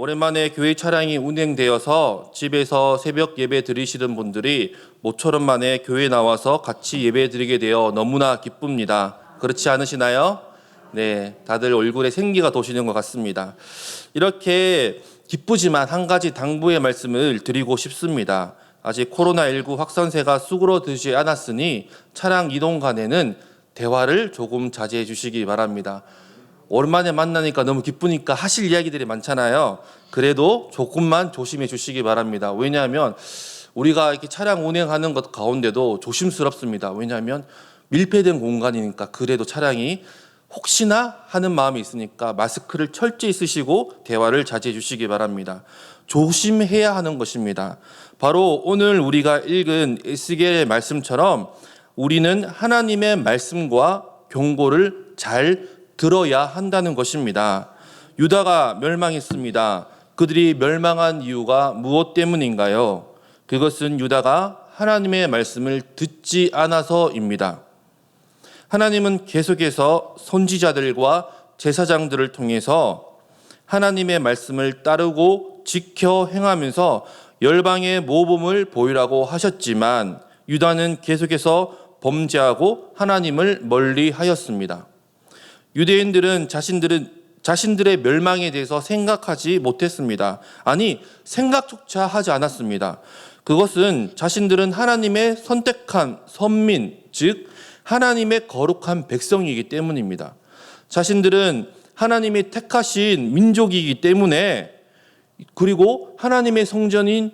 오랜만에 교회 차량이 운행되어서 집에서 새벽 예배 드리시는 분들이 모처럼 만에 교회 나와서 같이 예배 드리게 되어 너무나 기쁩니다. 그렇지 않으시나요? 네, 다들 얼굴에 생기가 도시는 것 같습니다. 이렇게 기쁘지만 한 가지 당부의 말씀을 드리고 싶습니다. 아직 코로나19 확산세가 수그러들지 않았으니 차량 이동 간에는 대화를 조금 자제해 주시기 바랍니다. 오랜만에 만나니까 너무 기쁘니까 하실 이야기들이 많잖아요. 그래도 조금만 조심해 주시기 바랍니다. 왜냐하면 우리가 이렇게 차량 운행하는 것 가운데도 조심스럽습니다. 왜냐하면 밀폐된 공간이니까 그래도 차량이 혹시나 하는 마음이 있으니까 마스크를 철저히 쓰시고 대화를 자제해 주시기 바랍니다. 조심해야 하는 것입니다. 바로 오늘 우리가 읽은 에스겔의 말씀처럼 우리는 하나님의 말씀과 경고를 잘 들어야 한다는 것입니다. 유다가 멸망했습니다. 그들이 멸망한 이유가 무엇 때문인가요? 그것은 유다가 하나님의 말씀을 듣지 않아서입니다. 하나님은 계속해서 선지자들과 제사장들을 통해서 하나님의 말씀을 따르고 지켜 행하면서 열방의 모범을 보이라고 하셨지만 유다는 계속해서 범죄하고 하나님을 멀리하였습니다. 유대인들은 자신들의 멸망에 대해서 생각하지 못했습니다. 아니, 생각조차 하지 않았습니다. 그것은 자신들은 하나님의 선택한 선민, 즉 하나님의 거룩한 백성이기 때문입니다. 자신들은 하나님이 택하신 민족이기 때문에, 그리고 하나님의 성전이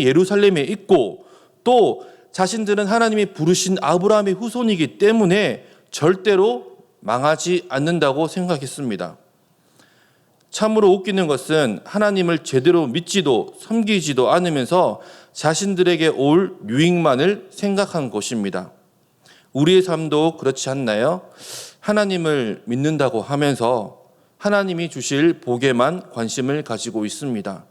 예루살렘에 있고, 또 자신들은 하나님이 부르신 아브라함의 후손이기 때문에 절대로 망하지 않는다고 생각했습니다. 참으로 웃기는 것은 하나님을 제대로 믿지도 섬기지도 않으면서 자신들에게 올 유익만을 생각한 것입니다. 우리의 삶도 그렇지 않나요? 하나님을 믿는다고 하면서 하나님이 주실 복에만 관심을 가지고 있습니다.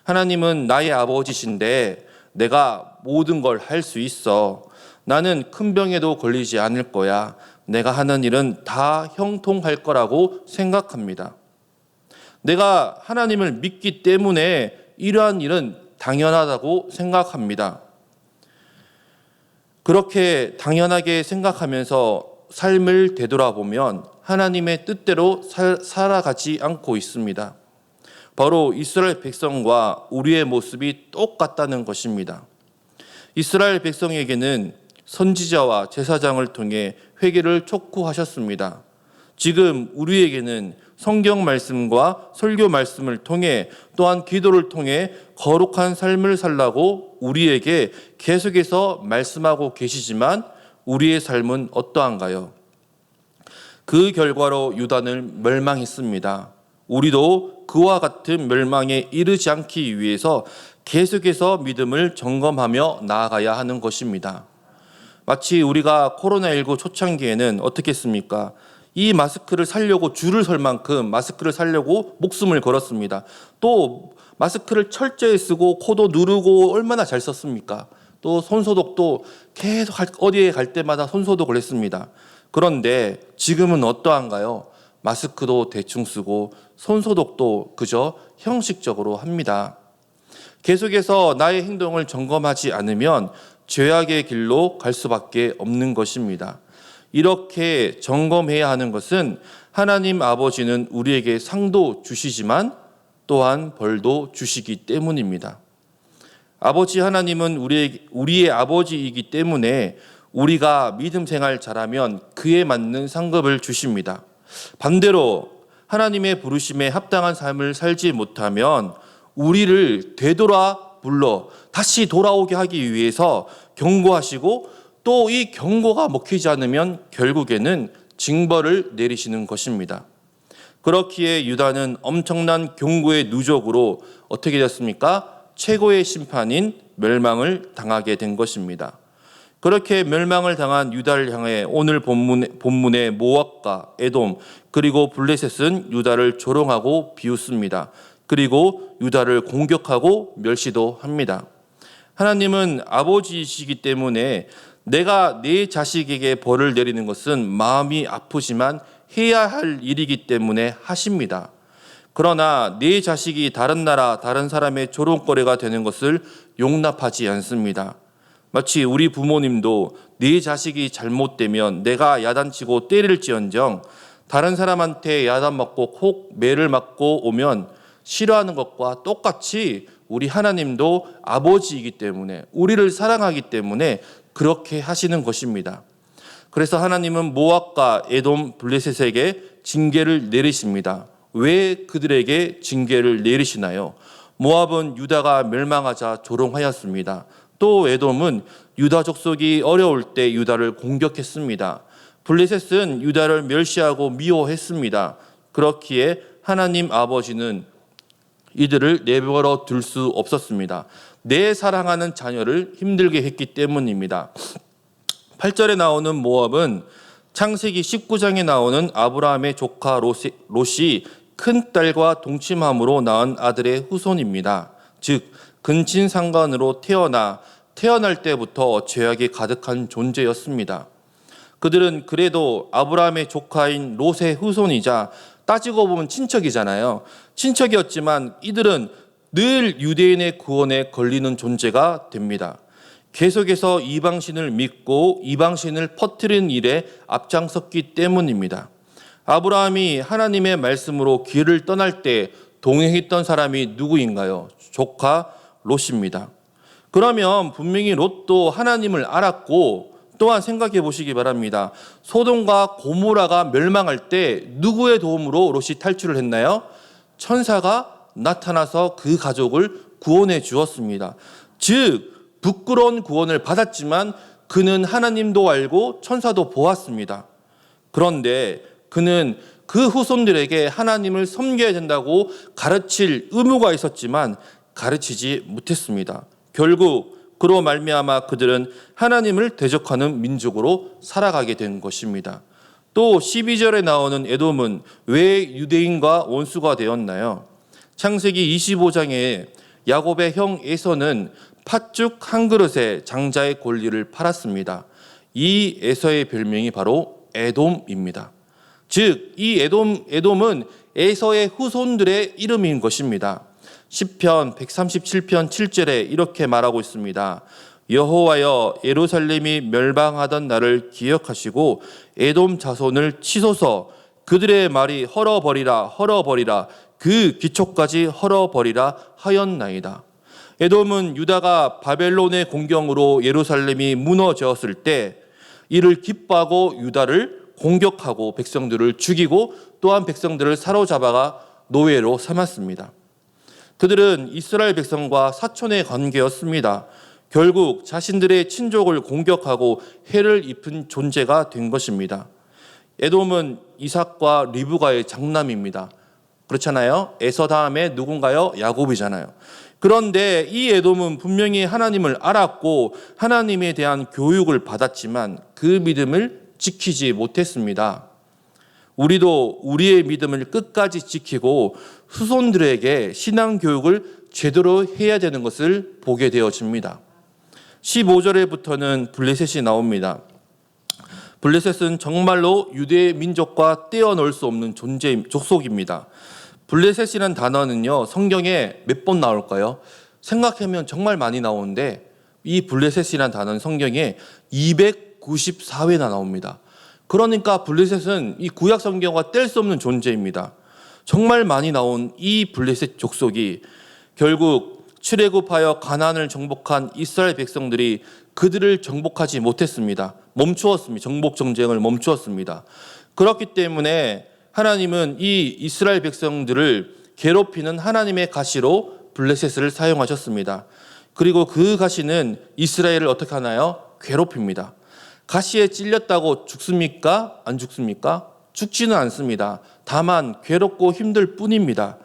하나님은 나의 아버지신데 내가 모든 걸 할 수 있어. 나는 큰 병에도 걸리지 않을 거야. 내가 하는 일은 다 형통할 거라고 생각합니다. 내가 하나님을 믿기 때문에 이러한 일은 당연하다고 생각합니다. 그렇게 당연하게 생각하면서 삶을 되돌아보면 하나님의 뜻대로 살아가지 않고 있습니다. 바로 이스라엘 백성과 우리의 모습이 똑같다는 것입니다. 이스라엘 백성에게는 선지자와 제사장을 통해 회개를 촉구하셨습니다. 지금 우리에게는 성경 말씀과 설교 말씀을 통해 또한 기도를 통해 거룩한 삶을 살라고 우리에게 계속해서 말씀하고 계시지만 우리의 삶은 어떠한가요? 그 결과로 유다는 멸망했습니다. 우리도 그와 같은 멸망에 이르지 않기 위해서 계속해서 믿음을 점검하며 나아가야 하는 것입니다. 마치 우리가 코로나19 초창기에는 어떻게 했습니까? 이 마스크를 사려고 줄을 설 만큼 마스크를 사려고 목숨을 걸었습니다. 또 마스크를 철저히 쓰고 코도 누르고 얼마나 잘 썼습니까? 또 손소독도 계속 어디에 갈 때마다 손소독을 했습니다. 그런데 지금은 어떠한가요? 마스크도 대충 쓰고 손소독도 그저 형식적으로 합니다. 계속해서 나의 행동을 점검하지 않으면 죄악의 길로 갈 수밖에 없는 것입니다. 이렇게 점검해야 하는 것은 하나님 아버지는 우리에게 상도 주시지만 또한 벌도 주시기 때문입니다. 아버지 하나님은 우리의 아버지이기 때문에 우리가 믿음 생활 잘하면 그에 맞는 상급을 주십니다. 반대로 하나님의 부르심에 합당한 삶을 살지 못하면 우리를 되돌아 불러 다시 돌아오게 하기 위해서 경고하시고 또 이 경고가 먹히지 않으면 결국에는 징벌을 내리시는 것입니다. 그렇기에 유다는 엄청난 경고의 누적으로 어떻게 됐습니까? 최고의 심판인 멸망을 당하게 된 것입니다. 그렇게 멸망을 당한 유다를 향해 오늘 본문의 모압과 에돔 그리고 블레셋은 유다를 조롱하고 비웃습니다. 그리고 유다를 공격하고 멸시도 합니다. 하나님은 아버지이시기 때문에 내가 내 자식에게 벌을 내리는 것은 마음이 아프지만 해야 할 일이기 때문에 하십니다. 그러나 내 자식이 다른 나라, 다른 사람의 조롱거리가 되는 것을 용납하지 않습니다. 마치 우리 부모님도 네 자식이 잘못되면 내가 야단치고 때릴지언정 다른 사람한테 야단맞고 콕 매를 맞고 오면 싫어하는 것과 똑같이 우리 하나님도 아버지이기 때문에, 우리를 사랑하기 때문에 그렇게 하시는 것입니다. 그래서 하나님은 모압과 에돔, 블레셋에게 징계를 내리십니다. 왜 그들에게 징계를 내리시나요? 모압은 유다가 멸망하자 조롱하였습니다. 또 에돔은 유다 족속이 어려울 때 유다를 공격했습니다. 블레셋은 유다를 멸시하고 미워했습니다. 그렇기에 하나님 아버지는 이들을 내버려 둘 수 없었습니다. 내 사랑하는 자녀를 힘들게 했기 때문입니다. 8절에 나오는 모압은 창세기 19장에 나오는 아브라함의 조카 롯이 큰 딸과 동침함으로 낳은 아들의 후손입니다. 즉 근친상간으로 태어날 때부터 죄악이 가득한 존재였습니다. 그들은 그래도 아브라함의 조카인 롯의 후손이자 따지고 보면 친척이잖아요. 친척이었지만 이들은 늘 유대인의 구원에 걸리는 존재가 됩니다. 계속해서 이방신을 믿고 이방신을 퍼뜨리는 일에 앞장섰기 때문입니다. 아브라함이 하나님의 말씀으로 길을 떠날 때 동행했던 사람이 누구인가요? 조카 롯입니다. 그러면 분명히 롯도 하나님을 알았고, 또한 생각해 보시기 바랍니다. 소돔과 고모라가 멸망할 때 누구의 도움으로 롯이 탈출을 했나요? 천사가 나타나서 그 가족을 구원해 주었습니다. 즉 부끄러운 구원을 받았지만 그는 하나님도 알고 천사도 보았습니다. 그런데 그는 그 후손들에게 하나님을 섬겨야 된다고 가르칠 의무가 있었지만 가르치지 못했습니다. 결국 그로 말미암아 그들은 하나님을 대적하는 민족으로 살아가게 된 것입니다. 또 12절에 나오는 에돔은 왜 유대인과 원수가 되었나요? 창세기 25장에 야곱의 형 에서는 팥죽 한 그릇에 장자의 권리를 팔았습니다. 이 에서의 별명이 바로 에돔입니다. 즉 이 에돔은 에서의 후손들의 이름인 것입니다. 시편 137편 7절에 이렇게 말하고 있습니다. 여호와여, 예루살렘이 멸망하던 날을 기억하시고 에돔 자손을 치소서. 그들의 말이 헐어버리라 그 기초까지 헐어버리라 하였나이다. 에돔은 유다가 바벨론의 공경으로 예루살렘이 무너졌을 때 이를 기뻐하고 유다를 공격하고 백성들을 죽이고 또한 백성들을 사로잡아가 노예로 삼았습니다. 그들은 이스라엘 백성과 사촌의 관계였습니다. 결국 자신들의 친족을 공격하고 해를 입힌 존재가 된 것입니다. 에돔은 이삭과 리브가의 장남입니다. 그렇잖아요. 에서 다음에 누군가요? 야곱이잖아요. 그런데 이 에돔은 분명히 하나님을 알았고 하나님에 대한 교육을 받았지만 그 믿음을 지키지 못했습니다. 우리도 우리의 믿음을 끝까지 지키고 후손들에게 신앙 교육을 제대로 해야 되는 것을 보게 되어집니다. 15절에부터는 블레셋이 나옵니다. 블레셋은 정말로 유대 민족과 떼어놓을 수 없는 족속입니다. 블레셋이라는 단어는요, 성경에 몇 번 나올까요? 생각하면 정말 많이 나오는데 이 블레셋이라는 단어는 성경에 294회나 나옵니다. 그러니까 블레셋은 이 구약 성경과 뗄 수 없는 존재입니다. 정말 많이 나온 이 블레셋 족속이 결국 출애굽하여 가나안을 정복한 이스라엘 백성들이 그들을 정복하지 못했습니다. 멈추었습니다. 정복 전쟁을 멈추었습니다. 그렇기 때문에 하나님은 이 이스라엘 백성들을 괴롭히는 하나님의 가시로 블레셋을 사용하셨습니다. 그리고 그 가시는 이스라엘을 어떻게 하나요? 괴롭힙니다. 가시에 찔렸다고 죽습니까? 안 죽습니까? 죽지는 않습니다. 다만 괴롭고 힘들 뿐입니다.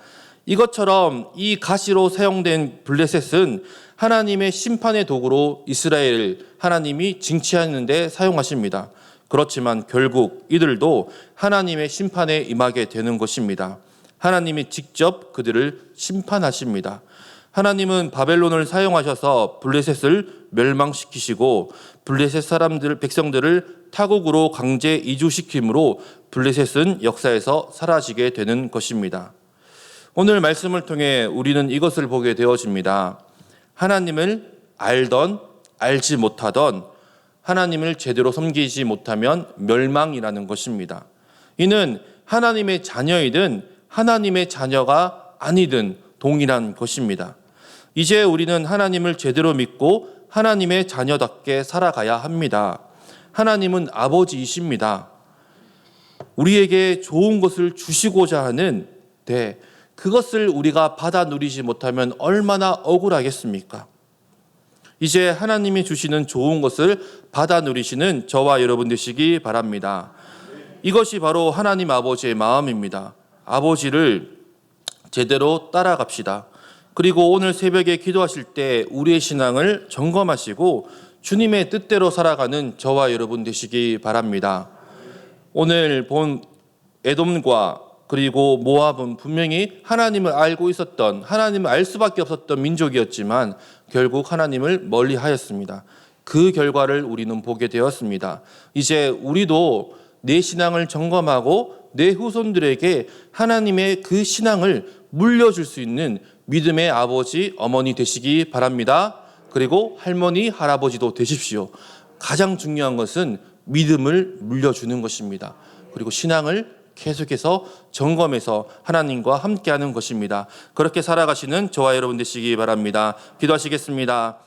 이것처럼 이 가시로 사용된 블레셋은 하나님의 심판의 도구로 이스라엘 하나님이 징치하는 데 사용하십니다. 그렇지만 결국 이들도 하나님의 심판에 임하게 되는 것입니다. 하나님이 직접 그들을 심판하십니다. 하나님은 바벨론을 사용하셔서 블레셋을 멸망시키시고 블레셋 백성들을 타국으로 강제 이주시킴으로 블레셋은 역사에서 사라지게 되는 것입니다. 오늘 말씀을 통해 우리는 이것을 보게 되어집니다. 하나님을 알던 알지 못하던 하나님을 제대로 섬기지 못하면 멸망이라는 것입니다. 이는 하나님의 자녀이든 하나님의 자녀가 아니든 동일한 것입니다. 이제 우리는 하나님을 제대로 믿고 하나님의 자녀답게 살아가야 합니다. 하나님은 아버지이십니다. 우리에게 좋은 것을 주시고자 하는데 그것을 우리가 받아 누리지 못하면 얼마나 억울하겠습니까? 이제 하나님이 주시는 좋은 것을 받아 누리시는 저와 여러분 되시기 바랍니다. 이것이 바로 하나님 아버지의 마음입니다. 아버지를 제대로 따라갑시다. 그리고 오늘 새벽에 기도하실 때 우리의 신앙을 점검하시고 주님의 뜻대로 살아가는 저와 여러분 되시기 바랍니다. 오늘 본 에돔과 그리고 모압은 분명히 하나님을 알고 있었던, 하나님을 알 수밖에 없었던 민족이었지만 결국 하나님을 멀리하였습니다. 그 결과를 우리는 보게 되었습니다. 이제 우리도 내 신앙을 점검하고 내 후손들에게 하나님의 그 신앙을 물려줄 수 있는 믿음의 아버지, 어머니 되시기 바랍니다. 그리고 할머니, 할아버지도 되십시오. 가장 중요한 것은 믿음을 물려주는 것입니다. 그리고 신앙을 계속해서 점검해서 하나님과 함께하는 것입니다. 그렇게 살아가시는 저와 여러분 되시기 바랍니다. 기도하시겠습니다.